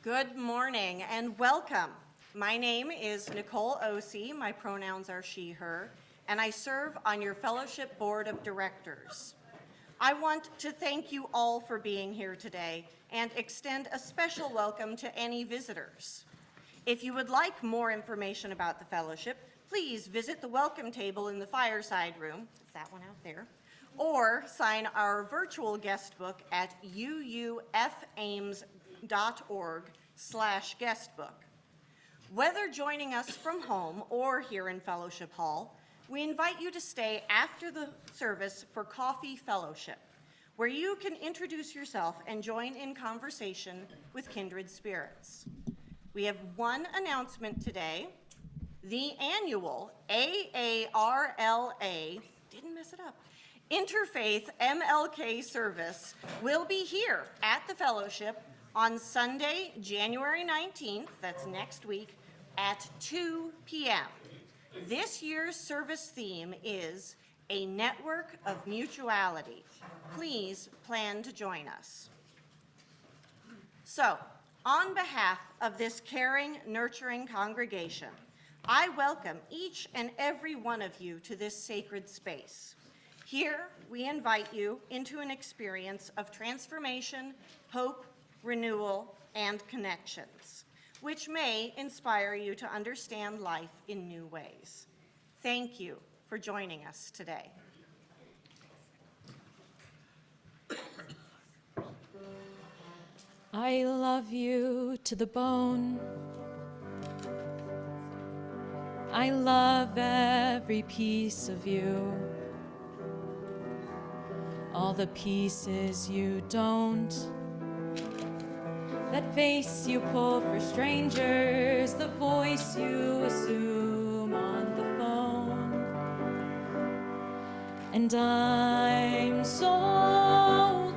Good morning and welcome. My name is Nicole Osee. My pronouns are she, her, and I serve on your fellowship board of directors. I want to thank you all for being here today and extend a special welcome to any visitors. If you would like more information about the fellowship, please visit the welcome table in the fireside room, it's that one out there, or sign our virtual guest book at uufames.org/guestbook. Whether joining us from home or here in Fellowship Hall, we invite you to stay after the service for Coffee Fellowship, where you can introduce yourself and join in conversation with kindred spirits. We have one announcement today. The annual AARLA, didn't mess it up, Interfaith MLK service will be here at the Fellowship on Sunday, January 19th, that's next week, at 2 p.m. This year's service theme is A Network of Mutuality. Please plan to join us. So, on behalf of this caring, nurturing congregation, I welcome each and every one of you to this sacred space. Here, we invite you into an experience of transformation, hope, renewal, and connections, which may inspire you to understand life in new ways. Thank you for joining us today. I love you to the bone. I love every piece of you. All the pieces you don't. That face you pull for strangers, the voice you assume on the phone. And I'm so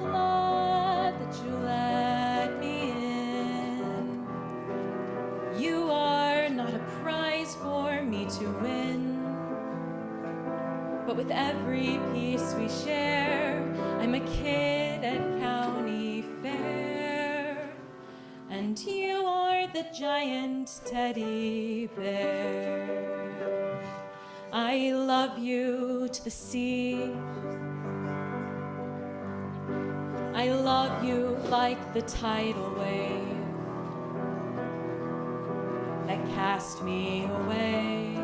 glad that you let me in. You are not a prize for me to win. But with every piece we share, I'm a kid at county fair. And you are the giant teddy bear. I love you to the sea. I love you like the tidal wave that cast me away.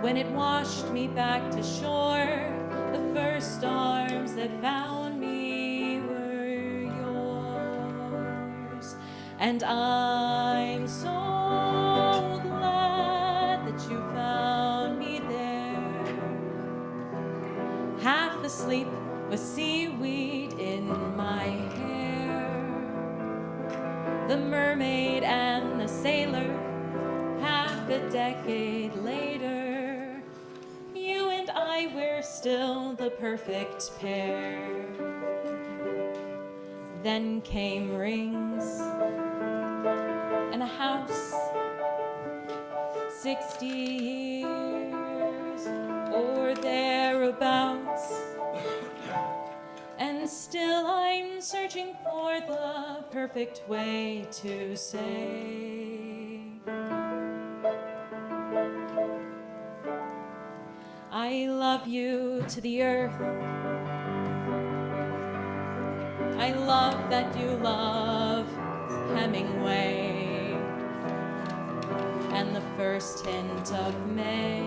When it washed me back to shore, the first arms that found me were yours. And I'm so glad that you found me there, half asleep with seaweed in my hair. The mermaid and the sailor, half a decade later, we're still the perfect pair. Then came rings and a house, 60 years or thereabouts. And still I'm searching for the perfect way to say I love you to the earth. I love that you love Hemingway and the first hint of May,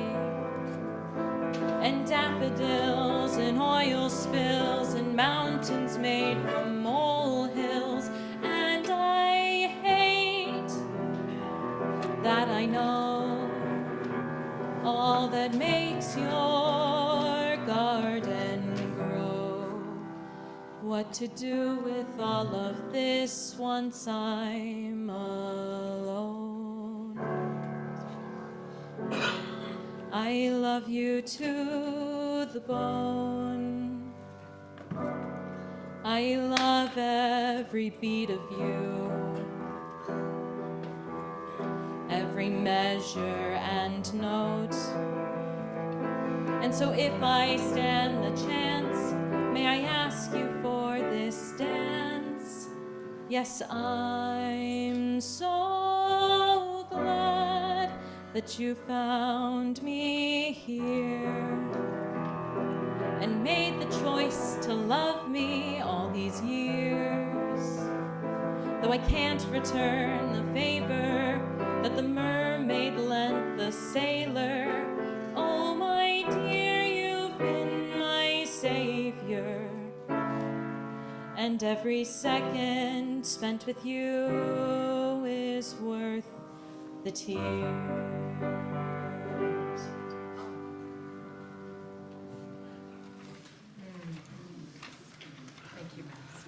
and daffodils and oil spills and mountains made from molehills. And I hate that I know all that makes your garden grow. What to do with all of this once I'm alone. I love you to the bone. I love every beat of you, every measure and note. And so if I stand the chance, may I ask you for this dance? Yes, I'm so glad that you found me here and made the choice to love me all these years. Though I can't return the favor that the mermaid lent the sailor, oh my dear, you've been my savior. And every second spent with you is worth the tears. Thank you, Max.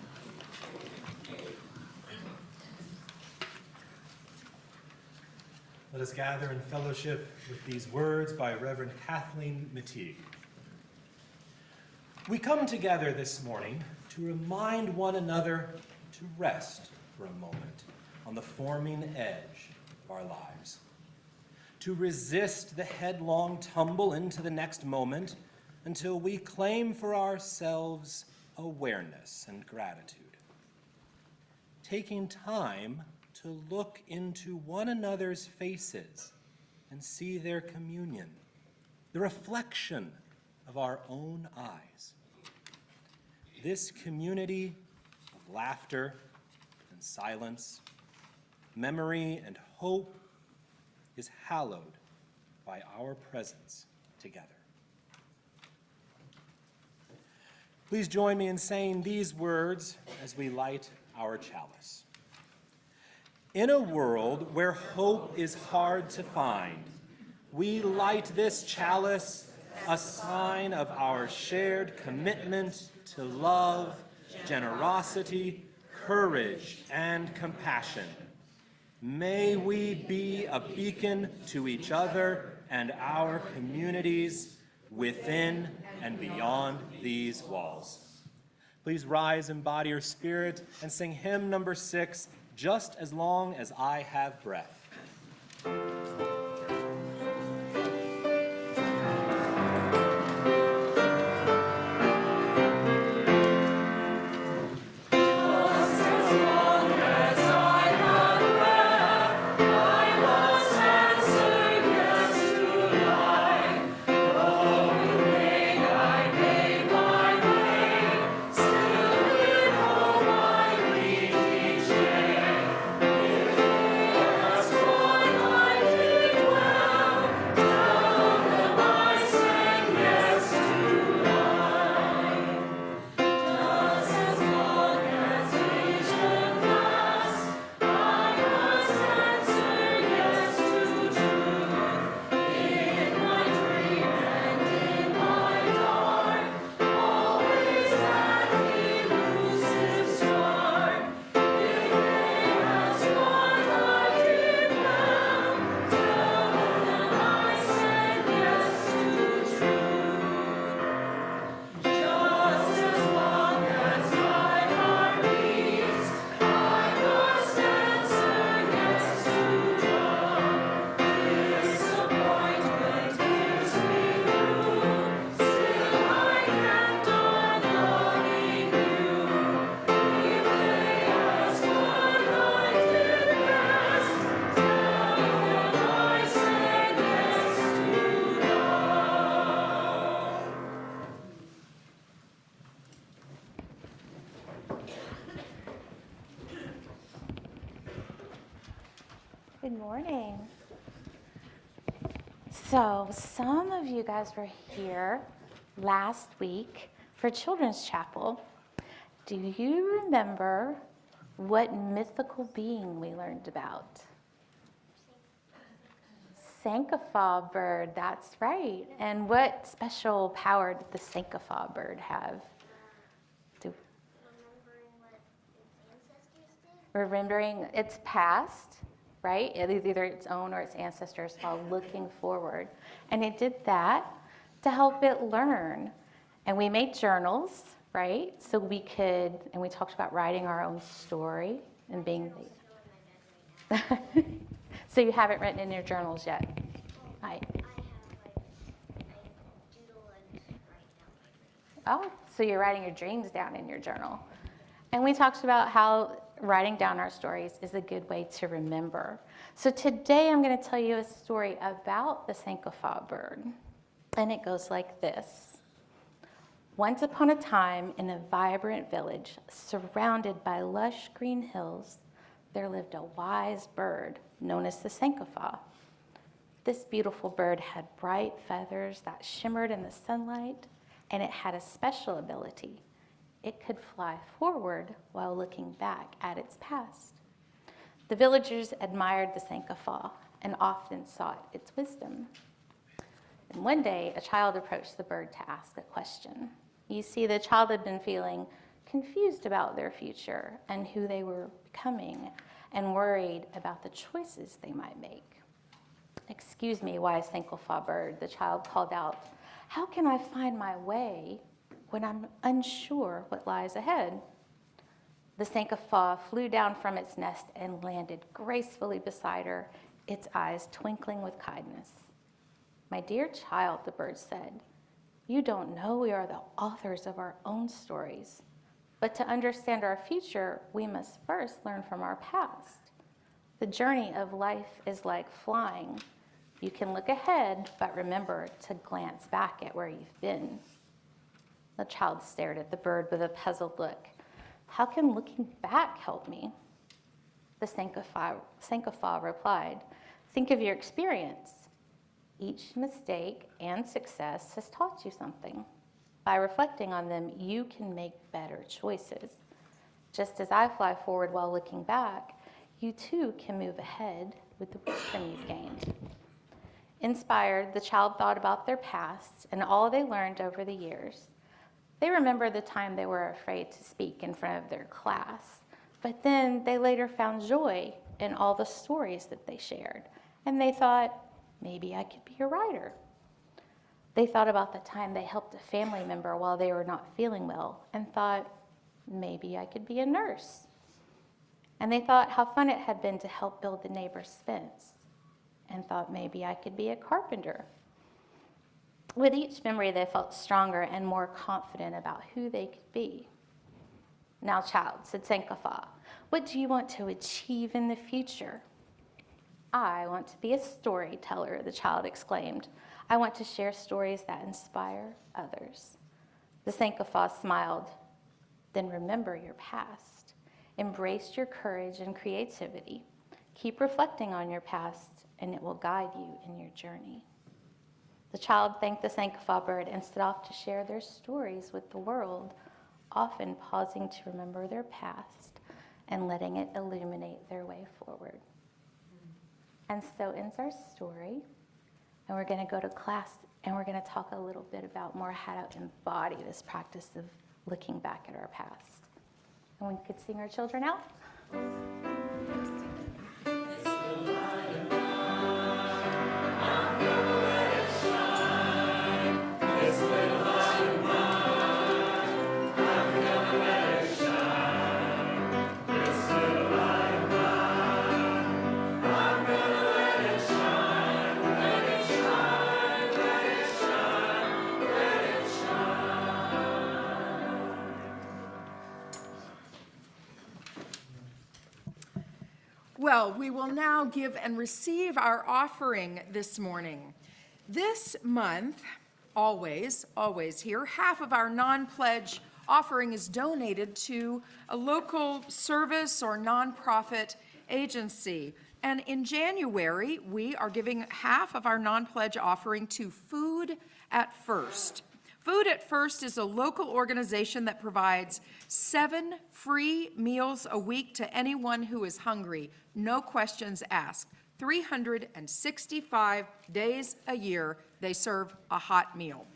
Let us gather in fellowship with these words by Reverend Kathleen McTeague. We come together this morning to remind one another to rest for a moment on the forming edge of our lives, to resist the headlong tumble into the next moment until we claim for ourselves awareness and gratitude. Taking time to look into one another's faces and see their communion, the reflection of our own eyes. This community of laughter and silence, memory and hope is hallowed by our presence together. Please join me in saying these words as we light our chalice. In a world where hope is hard to find, we light this chalice, a sign of our shared commitment to love, generosity, courage, and compassion. May we be a beacon to each other and our communities within and beyond these walls. Please rise in body or spirit and sing hymn number 6, Just as Long as I Have Breath. Good morning. So some of you guys were here last week for Children's Chapel. Do you remember what mythical being we learned about? Sankofa bird, that's right. And what special power did the Sankofa bird have? Remembering its past, right? Either its own or its ancestors while looking forward. And it did that to help it learn. And we made journals, right? So we could, and we talked about writing our own story and being. So you haven't written in your journals yet? Right. Oh, so you're writing your dreams down in your journal. And we talked about how writing down our stories is a good way to remember. So today I'm going to tell you a story about the Sankofa bird. And it goes like this. Once upon a time, in a vibrant village surrounded by lush green hills, there lived a wise bird known as the Sankofa. This beautiful bird had bright feathers that shimmered in the sunlight, and it had a special ability. It could fly forward while looking back at its past. The villagers admired the Sankofa and often sought its wisdom. And one day, a child approached the bird to ask a question. You see, the child had been feeling confused about their future and who they were becoming, and worried about the choices they might make. "Excuse me, wise Sankofa bird," the child called out. "How can I find my way when I'm unsure what lies ahead?" The Sankofa flew down from its nest and landed gracefully beside her, its eyes twinkling with kindness. "My dear child," the bird said, "you don't know we are the authors of our own stories. But to understand our future, we must first learn from our past. The journey of life is like flying. You can look ahead, but remember to glance back at where you've been." The child stared at the bird with a puzzled look. "How can looking back help me?" The Sankofa replied, "Think of your experience. Each mistake and success has taught you something. By reflecting on them, you can make better choices. Just as I fly forward while looking back, you too can move ahead with the wisdom you've gained." Inspired, the child thought about their past and all they learned over the years. They remembered the time they were afraid to speak in front of their class, but then they later found joy in all the stories that they shared, and they thought, maybe I could be a writer. They thought about the time they helped a family member while they were not feeling well, and thought, maybe I could be a nurse. And they thought how fun it had been to help build the neighbor's fence, and thought maybe I could be a carpenter. With each memory, they felt stronger and more confident about who they could be. "Now, child," said Sankofa, "what do you want to achieve in the future?" "I want to be a storyteller," the child exclaimed. "I want to share stories that inspire others." The Sankofa smiled. "Then remember your past. Embrace your courage and creativity. Keep reflecting on your past, and it will guide you in your journey." The child thanked the Sankofa bird and set off to share their stories with the world, often pausing to remember their past and letting it illuminate their way forward. And so ends our story, and we're going to go to class, and we're going to talk a little bit about more how to embody this practice of looking back at our past. And we could sing our children out. Well, we will now give and receive our offering this morning. This month, always here, half of our non-pledge offering is donated to a local service or nonprofit agency. And in January, we are giving half of our non-pledge offering to Food at First. Food at First is a local organization that provides 7 free meals a week to anyone who is hungry, no questions asked. 365 days a year, they serve a hot meal.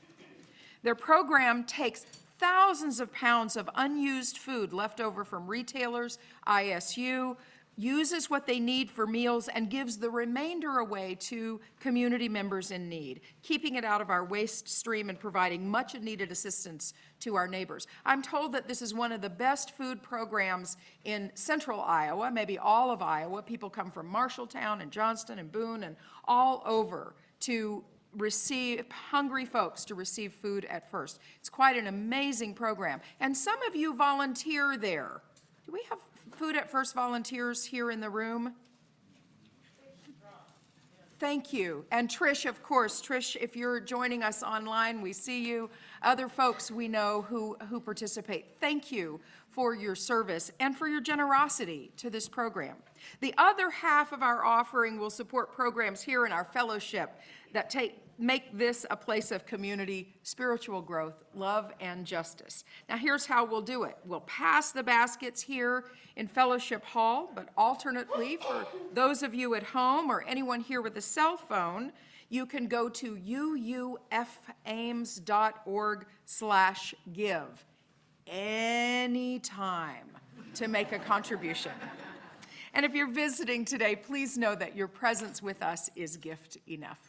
Their program takes thousands of pounds of unused food left over from retailers, ISU, uses what they need for meals, and gives the remainder away to community members in need, keeping it out of our waste stream and providing much needed assistance to our neighbors. I'm told that this is one of the best food programs in central Iowa, maybe all of Iowa. People come from Marshalltown and Johnston and Boone and all over to receive hungry folks to receive Food at First. It's quite an amazing program. And some of you volunteer there. Do we have Food at First volunteers here in the room? Thank you. And Trish, of course. Trish, if you're joining us online, we see you. Other folks we know who participate. Thank you for your service and for your generosity to this program. The other half of our offering will support programs here in our fellowship that make this a place of community, spiritual growth, love, and justice. Now, here's how we'll do it. We'll pass the baskets here in Fellowship Hall, but alternately, for those of you at home or anyone here with a cell phone, you can go to uufames.org/give anytime to make a contribution. And if you're visiting today, please know that your presence with us is gift enough.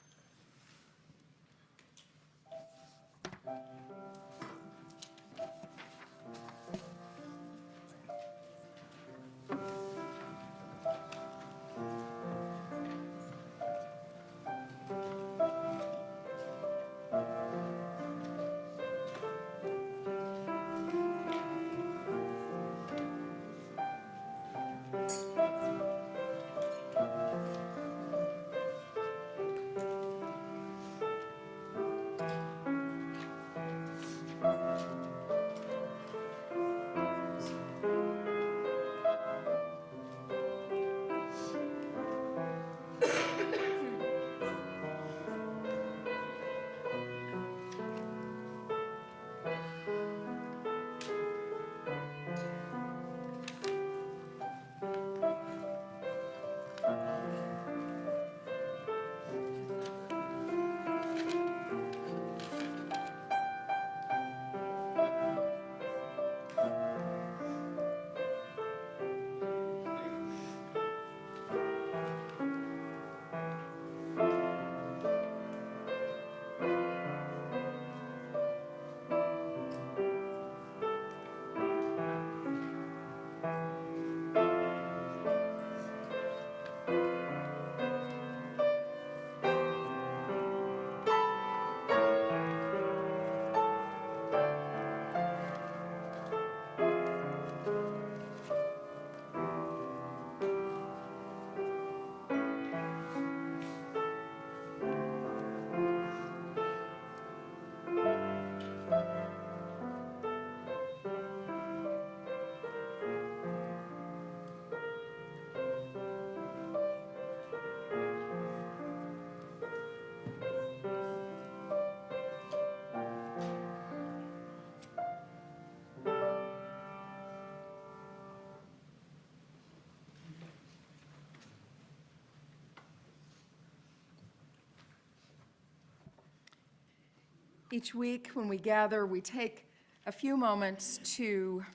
Each week when we gather, we take a few moments to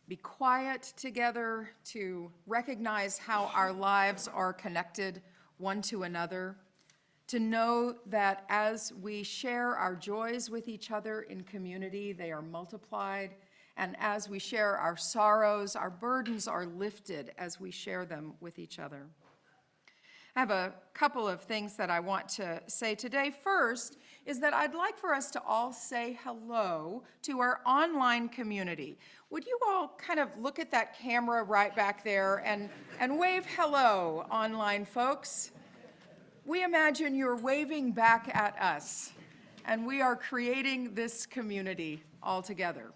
be quiet together, to recognize how our lives are connected one to another, to know that as we share our joys with each other in community, they are multiplied, and as we share our sorrows, our burdens are lifted as we share them with each other. I have a couple of things that I want to say today. First is that I'd like for us to all say hello to our online community. Would you all kind of look at that camera right back there and wave hello, online folks? We imagine you're waving back at us, and we are creating this community all together.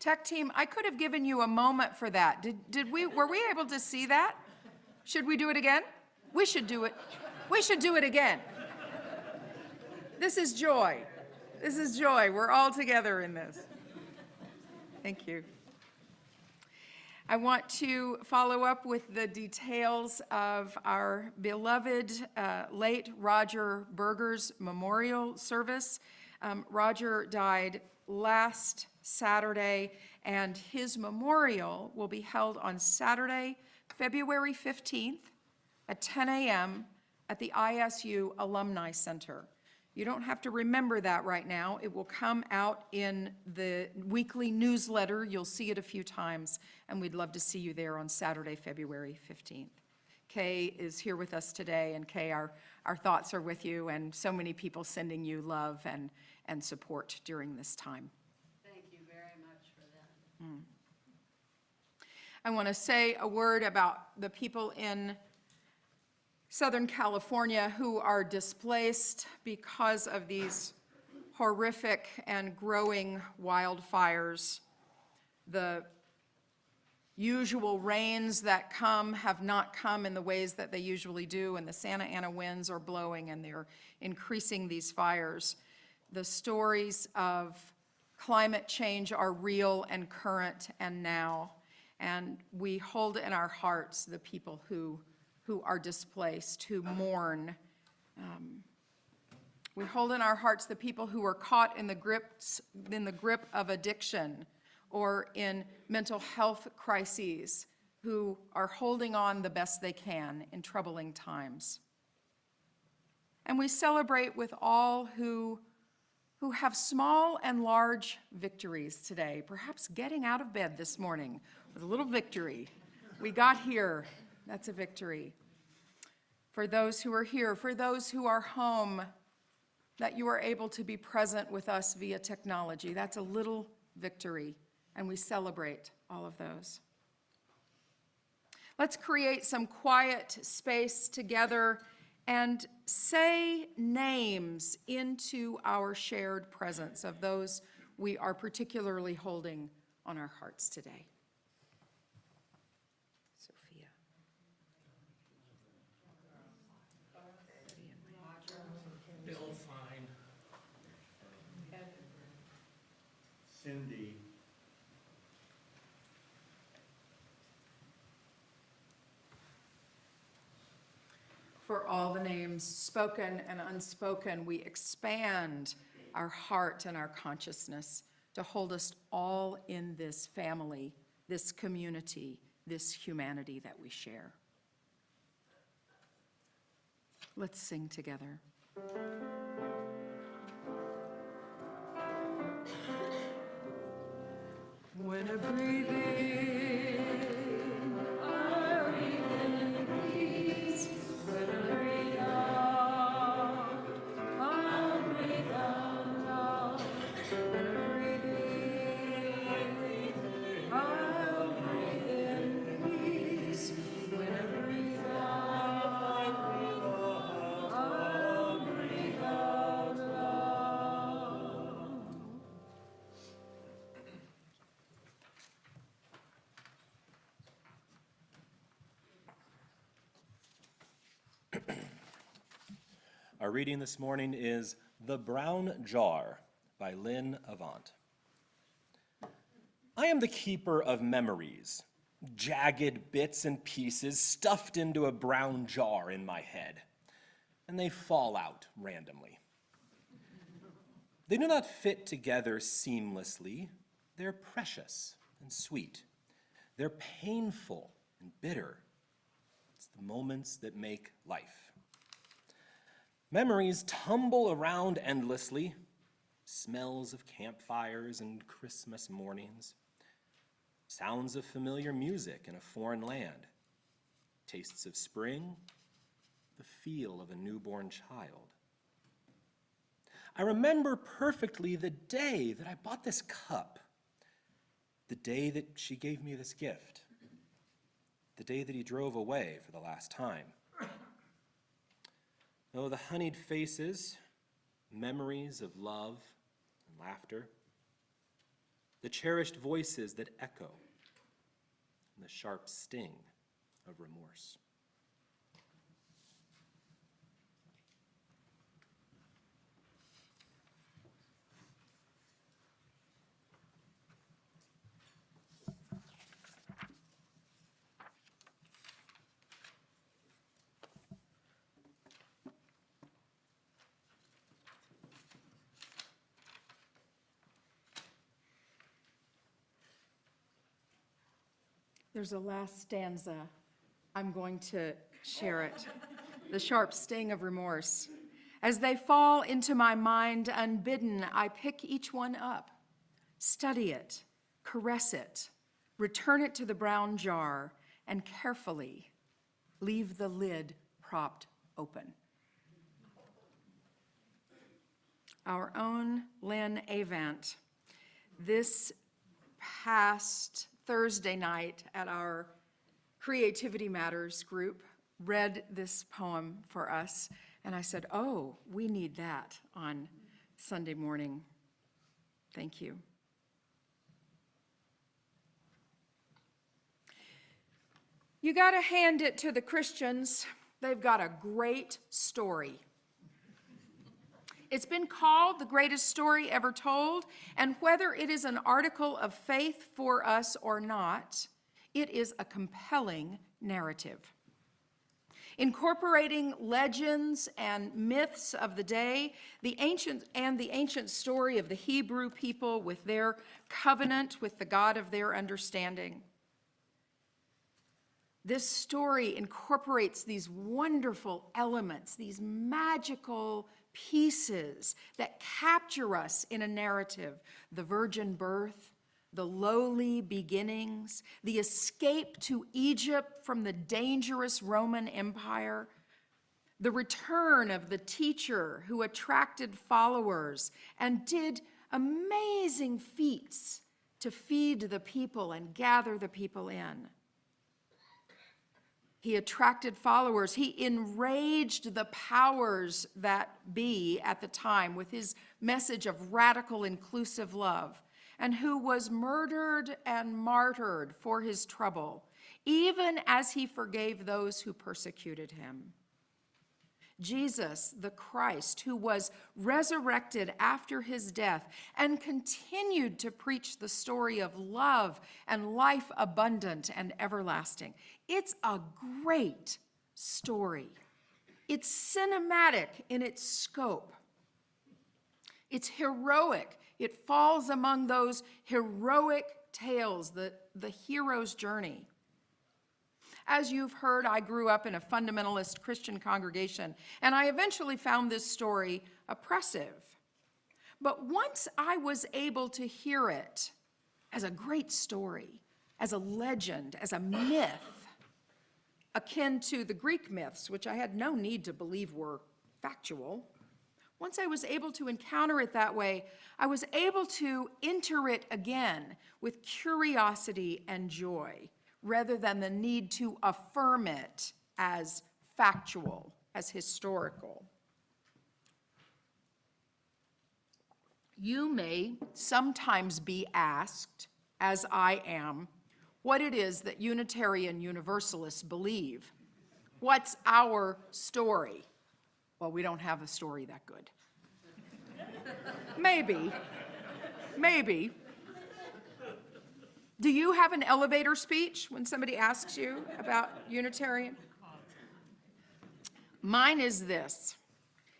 Tech team, I could have given you a moment for that. Were we able to see that? Should we do it again? We should do it. We should do it again. This is joy. This is joy. We're all together in this. Thank you. I want to follow up with the details of our beloved late Roger Berger's memorial service. Roger died last Saturday, and his memorial will be held on Saturday, February 15th at 10 a.m. at the ISU Alumni Center. You don't have to remember that right now. It will come out in the weekly newsletter. You'll see it a few times, and we'd love to see you there on Saturday, February 15th. Kay is here with us today, and Kay, our thoughts are with you, and so many people sending you love and support during this time. Thank you very much for that. I want to say a word about the people in Southern California who are displaced because of these horrific and growing wildfires. The usual rains that come have not come in the ways that they usually do, and the Santa Ana winds are blowing and they're increasing these fires. The stories of climate change are real and current and now, and we hold in our hearts the people who are displaced, who mourn. We hold in our hearts the people who are caught in the grip of addiction or in mental health crises, who are holding on the best they can in troubling times. And we celebrate with all who have small and large victories today, perhaps getting out of bed this morning with a little victory. We got here, that's a victory. For those who are here, for those who are home, that you are able to be present with us via technology, that's a little victory, and we celebrate all of those. Let's create some quiet space together and say names into our shared presence of those we are particularly holding on our hearts today. Sophia. Bill, fine. Cindy. For all the names spoken and unspoken, we expand our heart and our consciousness to hold us all in this family, this community, this humanity that we share. Let's sing together. When I breathe in, I breathe in peace. When I breathe out, I'll breathe out love. When I breathe in, I'll breathe in peace. When I breathe out, I'll breathe out love. Our reading this morning is The Brown Jar by Lynn Avant. I am the keeper of memories, jagged bits and pieces stuffed into a brown jar in my head, and they fall out randomly. They do not fit together seamlessly. They're precious and sweet. They're painful and bitter. It's the moments that make life. Memories tumble around endlessly, smells of campfires and Christmas mornings, sounds of familiar music in a foreign land, tastes of spring, the feel of a newborn child. I remember perfectly the day that I bought this cup, the day that she gave me this gift, the day that he drove away for the last time. Oh, the honeyed faces, memories of love and laughter, the cherished voices that echo, and the sharp sting of remorse. There's a last stanza. I'm going to share it. The sharp sting of remorse. As they fall into my mind unbidden, I pick each one up, study it, caress it, return it to the brown jar, and carefully leave the lid propped open. Our own Lynn Avant, this past Thursday night at our Creativity Matters group read this poem for us, and I said, oh, we need that on Sunday morning. Thank you. You got to hand it to the Christians. They've got a great story. It's been called the greatest story ever told, and whether it is an article of faith for us or not, it is a compelling narrative. Incorporating legends and myths of the day, the ancient story of the Hebrew people with their covenant with the God of their understanding. This story incorporates these wonderful elements, these magical pieces that capture us in a narrative. The virgin birth, the lowly beginnings, the escape to Egypt from the dangerous Roman Empire, the return of the teacher who attracted followers and did amazing feats to feed the people and gather the people in. He attracted followers. He enraged the powers that be at the time with his message of radical inclusive love, and who was murdered and martyred for his trouble, even as he forgave those who persecuted him. Jesus, the Christ, who was resurrected after his death and continued to preach the story of love and life abundant and everlasting. It's a great story. It's cinematic in its scope. It's heroic. It falls among those heroic tales, the hero's journey. As you've heard, I grew up in a fundamentalist Christian congregation, and I eventually found this story oppressive. But once I was able to hear it as a great story, as a legend, as a myth, akin to the Greek myths, which I had no need to believe were factual, once I was able to encounter it that way, I was able to enter it again with curiosity and joy, rather than the need to affirm it as factual, as historical. You may sometimes be asked, as I am, what it is that Unitarian Universalists believe. What's our story? Well, we don't have a story that good. Maybe. Do you have an elevator speech when somebody asks you about Unitarian? Mine is this.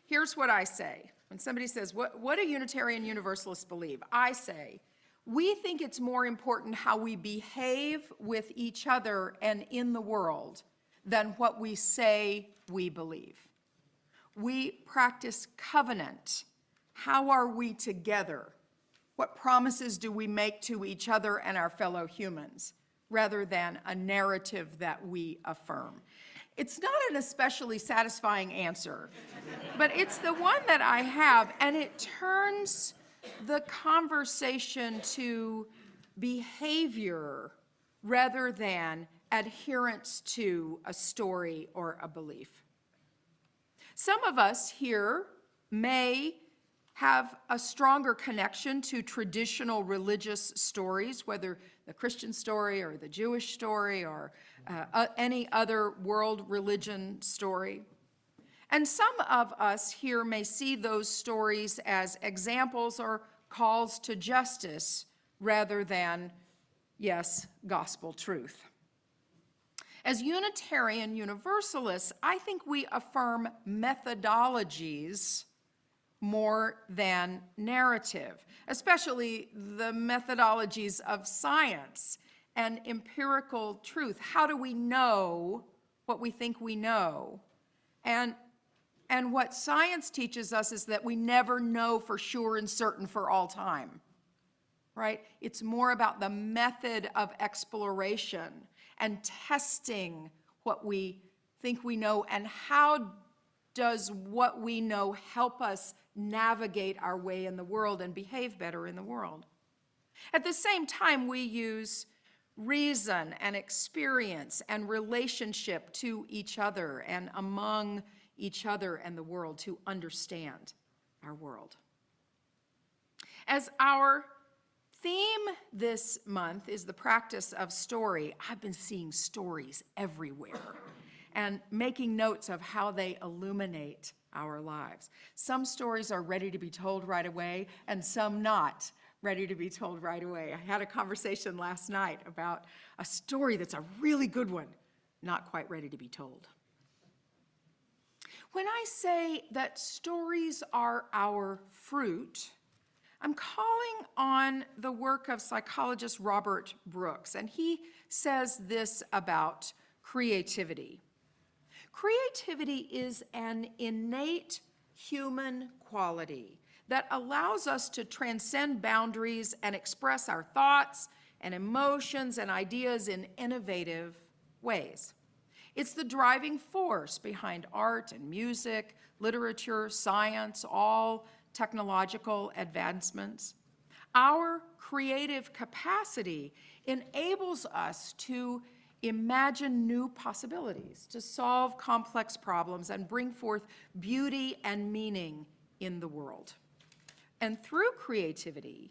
Here's what I say. When somebody says, what do Unitarian Universalists believe? I say, we think it's more important how we behave with each other and in the world than what we say we believe. We practice covenant. How are we together? What promises do we make to each other and our fellow humans, rather than a narrative that we affirm? It's not an especially satisfying answer, but it's the one that I have, and it turns the conversation to behavior rather than adherence to a story or a belief. Some of us here may have a stronger connection to traditional religious stories, whether the Christian story or the Jewish story or any other world religion story. And some of us here may see those stories as examples or calls to justice rather than, yes, gospel truth. As Unitarian Universalists, I think we affirm methodologies more than narrative, especially the methodologies of science and empirical truth. How do we know what we think we know? And what science teaches us is that we never know for sure and certain for all time, right? It's more about the method of exploration and testing what we think we know, and how does what we know help us navigate our way in the world and behave better in the world. At the same time, we use reason and experience and relationship to each other and among each other and the world, to understand our world. As our theme this month is the practice of story, I've been seeing stories everywhere and making notes of how they illuminate our lives. Some stories are ready to be told right away, and some not ready to be told right away. I had a conversation last night about a story that's a really good one, not quite ready to be told. When I say that stories are our fruit, I'm calling on the work of psychologist Robert Brooks, and he says this about creativity. Creativity is an innate human quality that allows us to transcend boundaries and express our thoughts and emotions and ideas in innovative ways. It's the driving force behind art and music, literature, science, all technological advancements. Our creative capacity enables us to imagine new possibilities, to solve complex problems, and bring forth beauty and meaning in the world. And through creativity,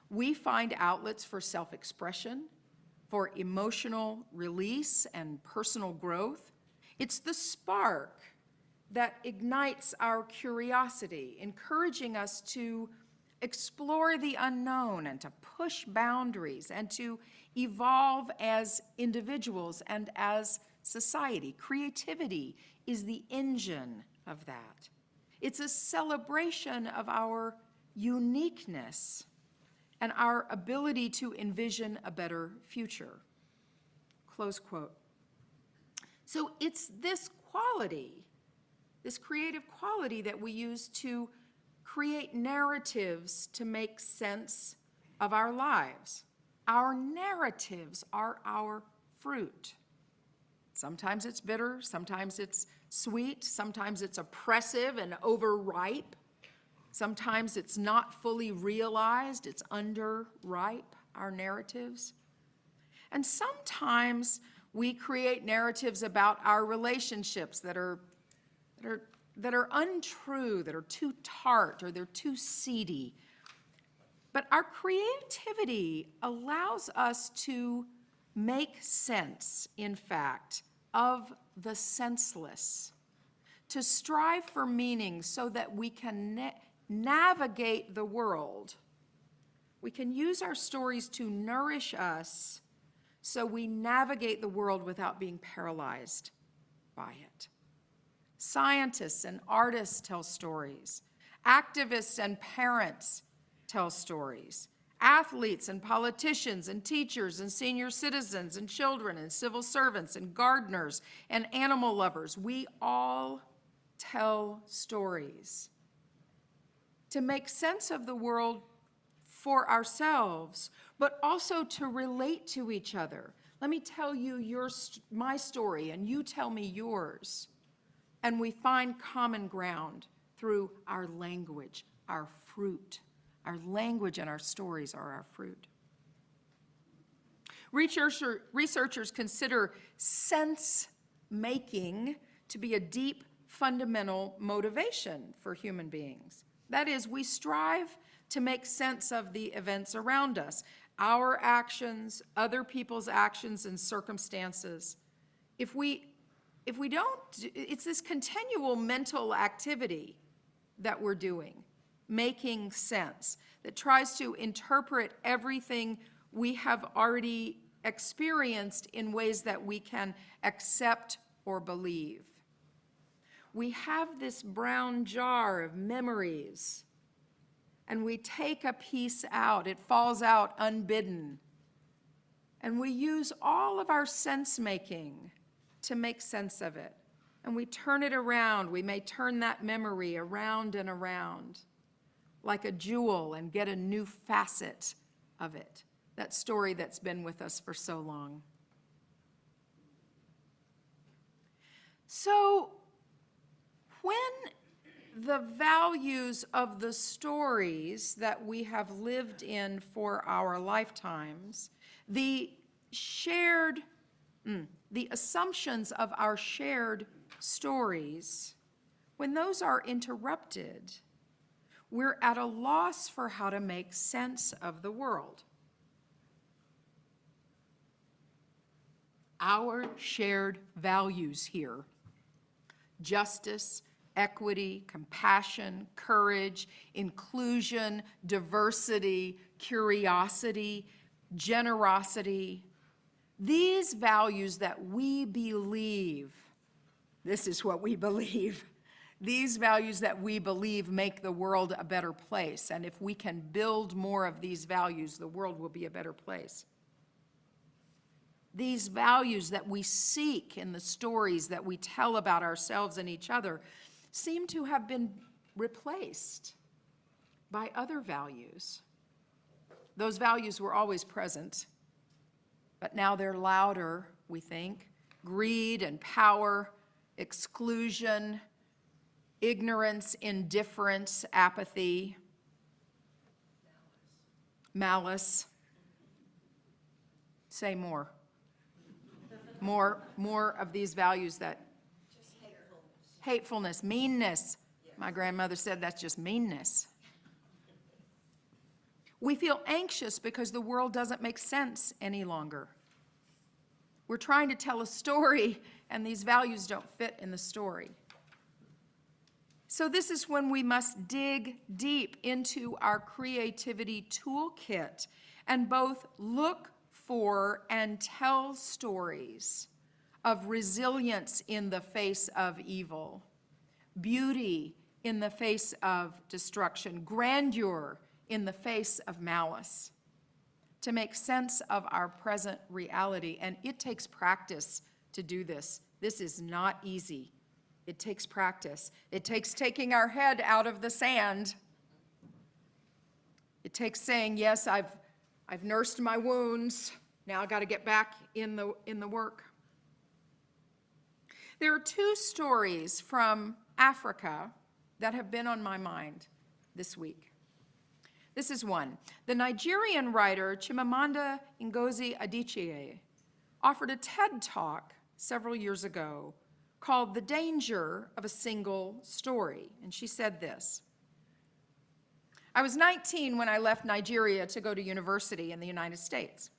we find outlets for self-expression, for emotional release and personal growth. It's the spark that ignites our curiosity, encouraging us to explore the unknown and to push boundaries and to evolve as individuals and as society. Creativity is the engine of that. It's a celebration of our uniqueness and our ability to envision a better future. Close quote. So it's this quality, this creative quality, that we use to create narratives to make sense of our lives. Our narratives are our fruit. Sometimes it's bitter, sometimes it's sweet, sometimes it's oppressive and overripe. Sometimes it's not fully realized, it's underripe, our narratives. And sometimes we create narratives about our relationships that are untrue, that are too tart, or they're too seedy. But our creativity allows us to make sense, in fact, of the senseless, to strive for meaning so that we can navigate the world. We can use our stories to nourish us so we navigate the world without being paralyzed by it. Scientists and artists tell stories. Activists and parents tell stories. Athletes and politicians and teachers and senior citizens and children and civil servants and gardeners and animal lovers, we all tell stories to make sense of the world for ourselves, but also to relate to each other. Let me tell you my story, and you tell me yours. And we find common ground through our language, our fruit. Our language and our stories are our fruit. Researchers consider sense-making to be a deep, fundamental motivation for human beings. That is, we strive to make sense of the events around us, our actions, other people's actions and circumstances. If we don't, it's this continual mental activity that we're doing, making sense, that tries to interpret everything we have already experienced in ways that we can accept or believe. We have this brown jar of memories, and we take a piece out. It falls out unbidden. And we use all of our sense-making to make sense of it. And we turn it around. We may turn that memory around and around like a jewel and get a new facet of it, that story that's been with us for so long. So when the values of the stories that we have lived in for our lifetimes, the the assumptions of our shared stories, when those are interrupted, we're at a loss for how to make sense of the world. Our shared values here, justice, equity, compassion, courage, inclusion, diversity, curiosity, generosity, these values that we believe, this is what we believe, these values that we believe make the world a better place. And if we can build more of these values, the world will be a better place. These values that we seek in the stories that we tell about ourselves and each other seem to have been replaced by other values. Those values were always present, but now they're louder, we think. Greed and power, exclusion, ignorance, indifference, apathy, malice. Say more. More of these values that hatefulness, meanness. My grandmother said that's just meanness. We feel anxious because the world doesn't make sense any longer. We're trying to tell a story, and these values don't fit in the story. So this is when we must dig deep into our creativity toolkit and both look for and tell stories of resilience in the face of evil, beauty in the face of destruction, grandeur in the face of malice, to make sense of our present reality. And it takes practice to do this. This is not easy. It takes practice. It takes taking our head out of the sand. It takes saying, yes, I've nursed my wounds. Now I got to get back in the work. There are two stories from Africa that have been on my mind this week. This is one. The Nigerian writer Chimamanda Ngozi Adichie offered a TED Talk several years ago called The Danger of a Single Story. And she said this: I was 19 when I left Nigeria to go to university in the United States.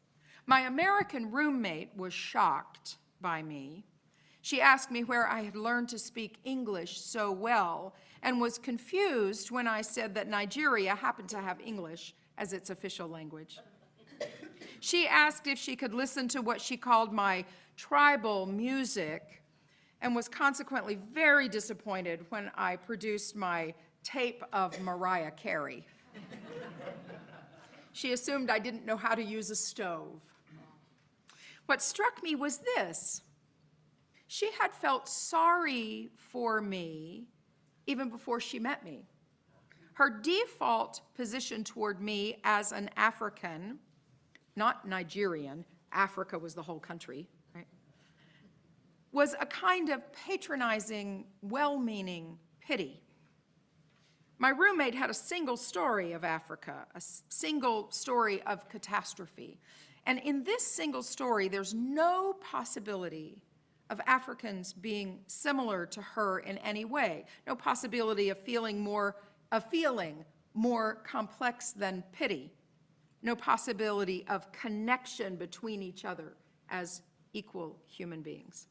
My American roommate was shocked by me. She asked me where I had learned to speak English so well and was confused when I said that Nigeria happened to have English as its official language. She asked if she could listen to what she called my tribal music and was consequently very disappointed when I produced my tape of Mariah Carey. She assumed I didn't know how to use a stove. What struck me was this: she had felt sorry for me even before she met me. Her default position toward me as an African, not Nigerian, Africa was the whole country, right, was a kind of patronizing, well-meaning pity. My roommate had a single story of Africa, a single story of catastrophe. And in this single story, there's no possibility of Africans being similar to her in any way. No possibility of feeling more complex than pity. No possibility of connection between each other as equal human beings.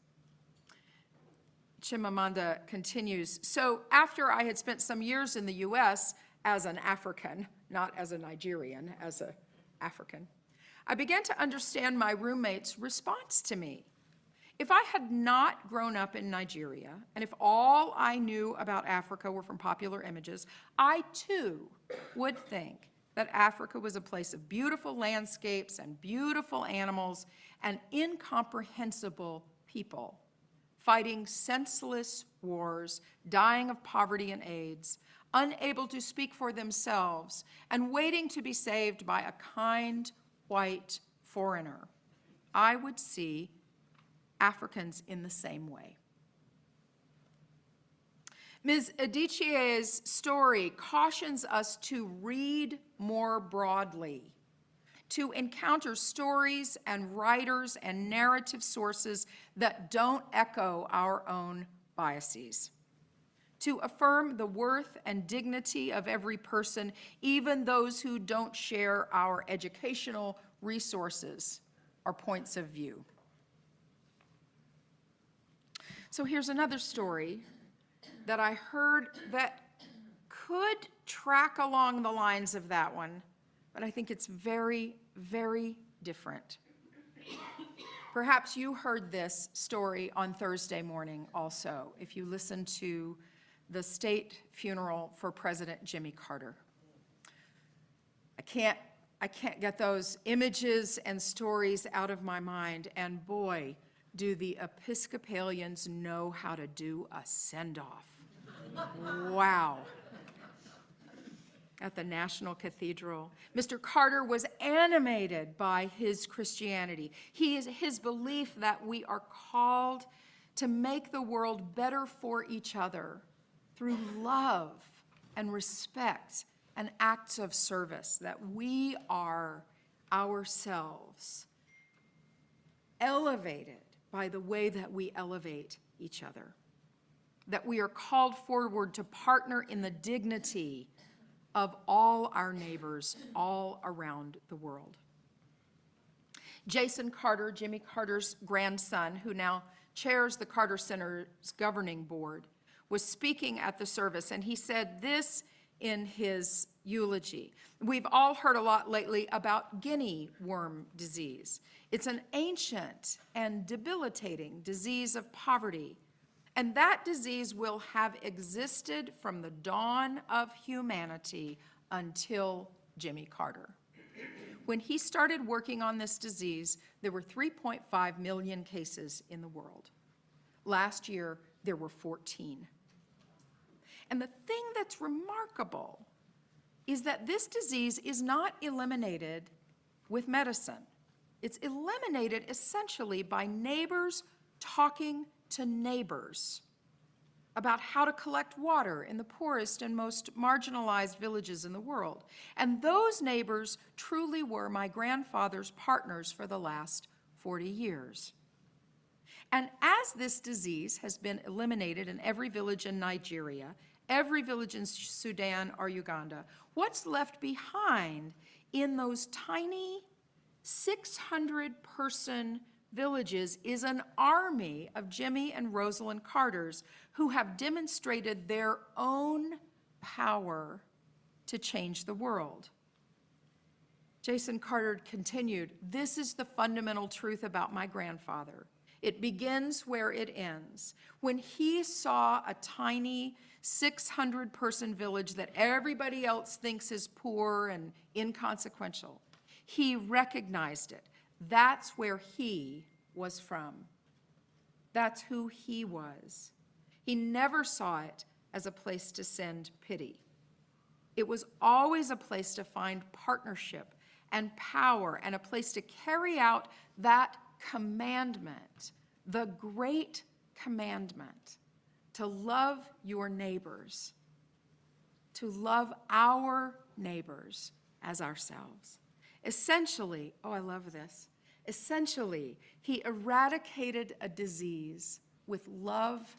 Chimamanda continues, so after I had spent some years in the US as an African, not as a Nigerian, as an African, I began to understand my roommate's response to me. If I had not grown up in Nigeria, and if all I knew about Africa were from popular images, I too would think that Africa was a place of beautiful landscapes and beautiful animals and incomprehensible people, fighting senseless wars, dying of poverty and AIDS, unable to speak for themselves, and waiting to be saved by a kind white foreigner. I would see Africans in the same way. Ms. Adichie's story cautions us to read more broadly, to encounter stories and writers and narrative sources that don't echo our own biases, to affirm the worth and dignity of every person, even those who don't share our educational resources or points of view. So here's another story that I heard that could track along the lines of that one, but I think it's very, very different. Perhaps you heard this story on Thursday morning also, if you listened to the state funeral for President Jimmy Carter. I can't get those images and stories out of my mind, and boy, do the Episcopalians know how to do a send-off. Wow. At the National Cathedral. Mr. Carter was animated by his Christianity. His belief that we are called to make the world better for each other through love and respect and acts of service, that we are ourselves elevated by the way that we elevate each other, that we are called forward to partner in the dignity of all our neighbors all around the world. Jason Carter, Jimmy Carter's grandson, who now chairs the Carter Center's governing board, was speaking at the service, and he said this in his eulogy. We've all heard a lot lately about guinea worm disease. It's an ancient and debilitating disease of poverty, and that disease will have existed from the dawn of humanity until Jimmy Carter. When he started working on this disease, there were 3.5 million cases in the world. Last year, there were 14. And the thing that's remarkable is that this disease is not eliminated with medicine. It's eliminated essentially by neighbors talking to neighbors about how to collect water in the poorest and most marginalized villages in the world. And those neighbors truly were my grandfather's partners for the last 40 years. And as this disease has been eliminated in every village in Nigeria, every village in Sudan or Uganda, what's left behind in those tiny 600-person villages is an army of Jimmy and Rosalind Carters who have demonstrated their own power to change the world. Jason Carter continued, "This is the fundamental truth about my grandfather. It begins where it ends. When he saw a tiny 600-person village that everybody else thinks is poor and inconsequential, he recognized it. That's where he was from. That's who he was. He never saw it as a place to send pity. It was always a place to find partnership and power and a place to carry out that commandment, the great commandment, to love your neighbors, to love our neighbors as ourselves. Essentially, oh, I love this. Essentially, he eradicated a disease with love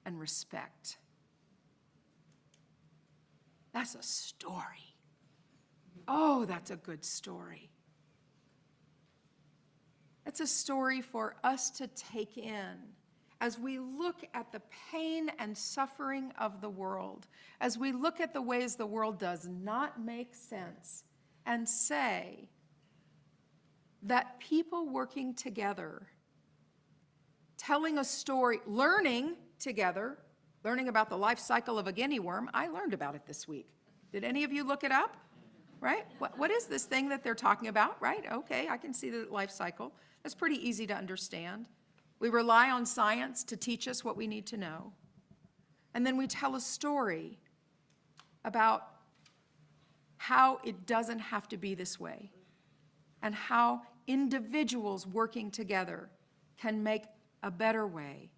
and respect. That's a story. Oh, that's a good story. It's a story for us to take in as we look at the pain and suffering of the world, as we look at the ways the world does not make sense, and say that people working together, telling a story, learning together, learning about the life cycle of a guinea worm. I learned about it this week. Did any of you look it up? Right? What is this thing that they're talking about? Right? Okay, I can see the life cycle. That's pretty easy to understand. We rely on science to teach us what we need to know. And then we tell a story about how it doesn't have to be this way, and how individuals working together can make a better way.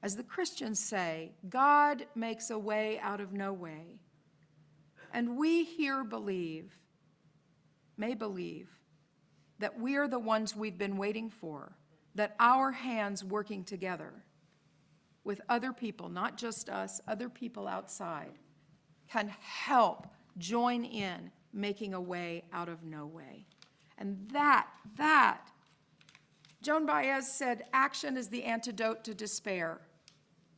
As the Christians say, God makes a way out of no way. And we here believe may believe that we are the ones we've been waiting for, that our hands working together with other people, not just us, other people outside, can help join in making a way out of no way. And that, Joan Baez said, action is the antidote to despair.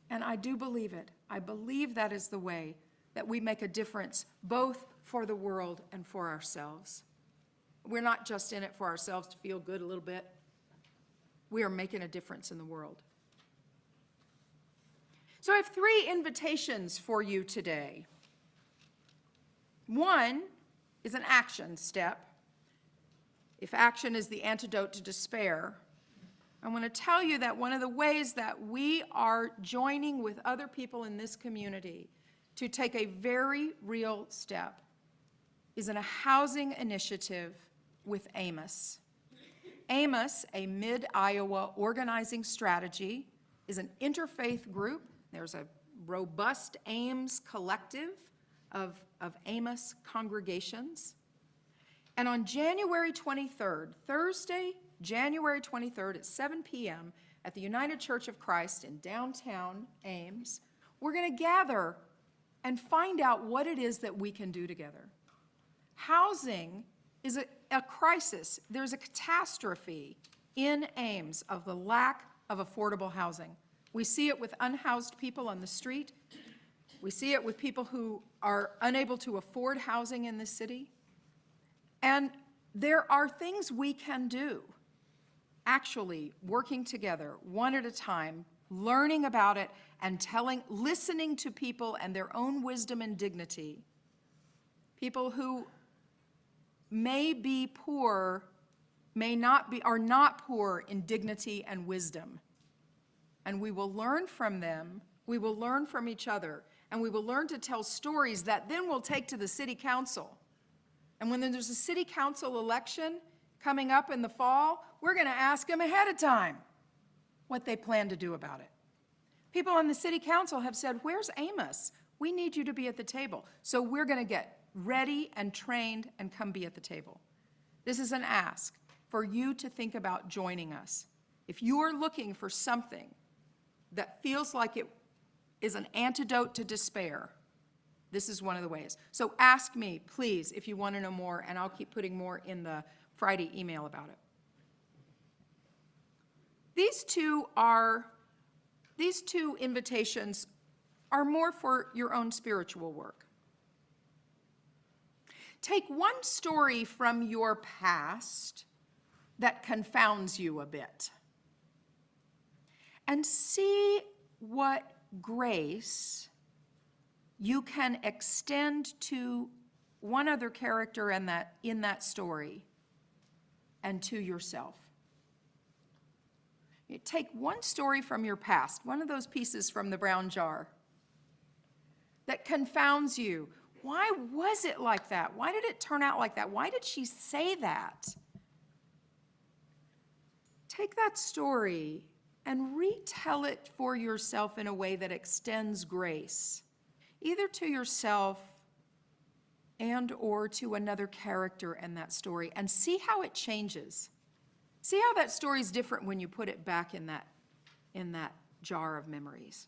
And I do believe it. I believe that is the way that we make a difference, both for the world and for ourselves. We're not just in it for ourselves to feel good a little bit. We are making a difference in the world. So I have 3 invitations for you today. One is an action step. If action is the antidote to despair, I want to tell you that one of the ways that we are joining with other people in this community to take a very real step is in a housing initiative with Amos. Amos, a mid-Iowa organizing strategy, is an interfaith group. There's a robust Ames collective of Amos congregations. And on January 23rd, Thursday, January 23rd at 7 p.m. at the United Church of Christ in downtown Ames, we're going to gather and find out what it is that we can do together. Housing is a crisis. There's a catastrophe in Ames of the lack of affordable housing. We see it with unhoused people on the street. We see it with people who are unable to afford housing in this city. And there are things we can do, actually working together, one at a time, learning about it and listening to people and their own wisdom and dignity. People who may be poor, are not poor in dignity and wisdom. And we will learn from them, we will learn from each other, and we will learn to tell stories that then we'll take to the city council. And when there's a city council election coming up in the fall, we're going to ask them ahead of time what they plan to do about it. People on the city council have said, where's Amos? We need you to be at the table. So we're going to get ready and trained and come be at the table. This is an ask for you to think about joining us. If you are looking for something that feels like it is an antidote to despair, this is one of the ways. So ask me, please, if you want to know more, and I'll keep putting more in the Friday email about it. These two invitations are more for your own spiritual work. Take one story from your past that confounds you a bit and see what grace you can extend to one other character in that story and to yourself. You take one story from your past, one of those pieces from the brown jar that confounds you. Why was it like that? Why did it turn out like that? Why did she say that? Take that story and retell it for yourself in a way that extends grace, either to yourself and or to another character in that story, and see how it changes. See how that story is different when you put it back in that jar of memories.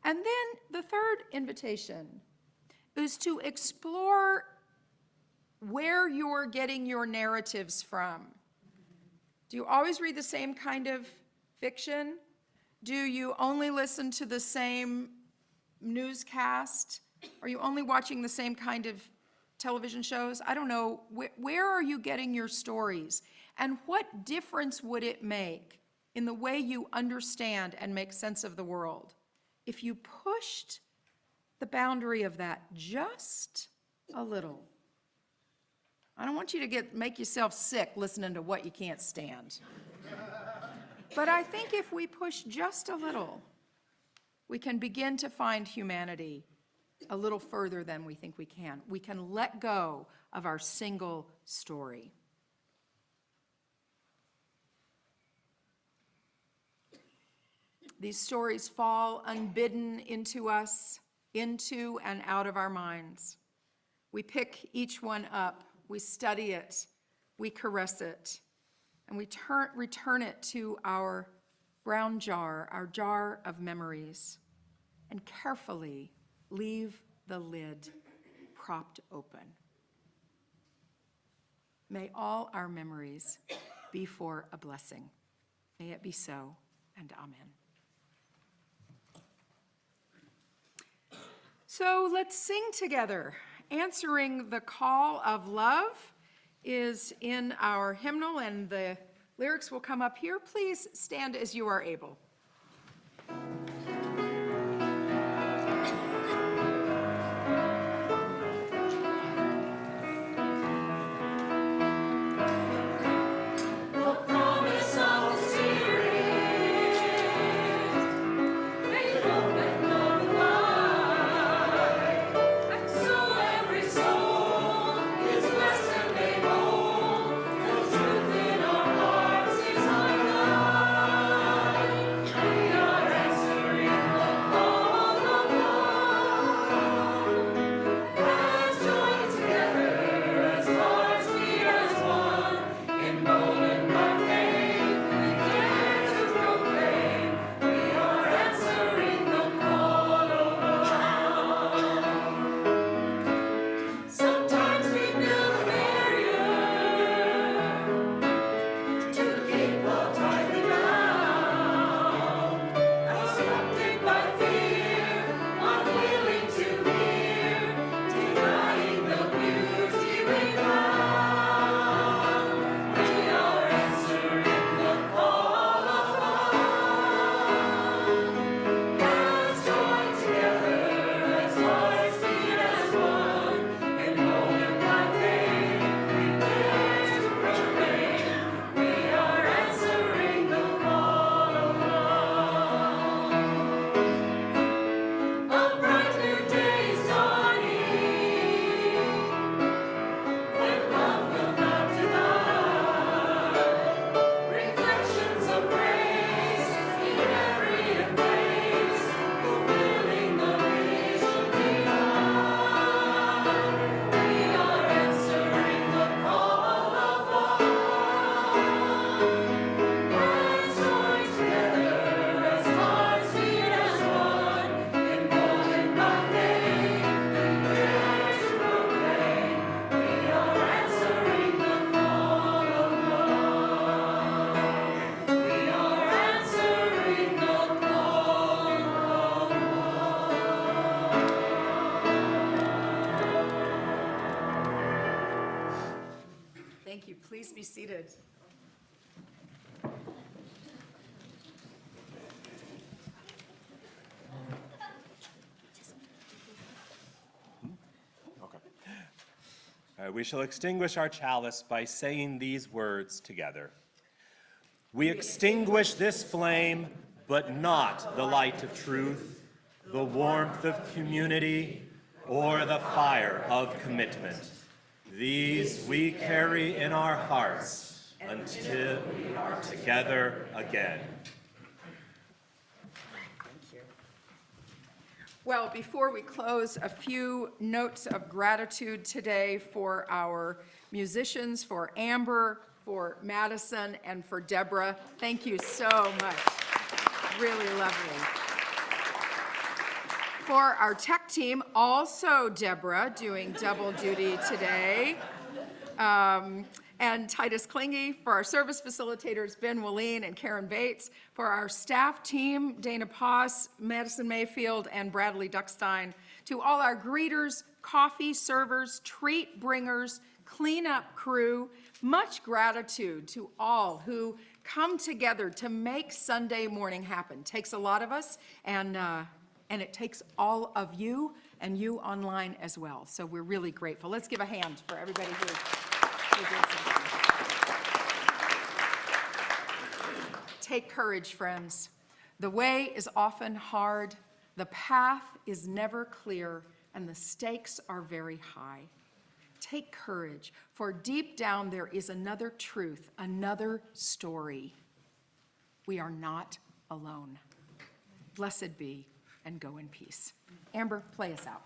And then the third invitation is to explore where you're getting your narratives from. Do you always read the same kind of fiction? Do you only listen to the same newscast? Are you only watching the same kind of television shows? I don't know. Where are you getting your stories? And what difference would it make in the way you understand and make sense of the world if you pushed the boundary of that just a little? I don't want you to make yourself sick listening to what you can't stand. But I think if we push just a little, we can begin to find humanity a little further than we think we can. We can let go of our single story. These stories fall unbidden into us, into and out of our minds. We pick each one up, we study it, we caress it, and we return it to our brown jar, our jar of memories, and carefully leave the lid propped open. May all our memories be for a blessing. May it be so, and amen. So let's sing together. Answering the Call of Love is in our hymnal, and the lyrics will come up here. Please stand as you are able. Thank you. Please be seated. We shall extinguish our chalice by saying these words together. We extinguish this flame, but not the light of truth, the warmth of community, or the fire of commitment. These we carry in our hearts until we are together again. Well, before we close, a few notes of gratitude today for our musicians, for Amber, for Madison, and for Deborah. Thank you so much. Really lovely. For our tech team, also Deborah doing double duty today. And Titus Klinge, for our service facilitators, Ben Willeen and Karen Bates, for our staff team, Dana Poss, Madison Mayfield, and Bradley Duckstein, to all our greeters, coffee servers, treat bringers, cleanup crew, much gratitude to all who come together to make Sunday morning happen. Takes a lot of us, and it takes all of you and you online as well. So we're really grateful. Let's give a hand for everybody who did something. Take courage, friends. The way is often hard, the path is never clear, and the stakes are very high. Take courage, for deep down there is another truth, another story. We are not alone. Blessed be, and go in peace. Amber, play us out.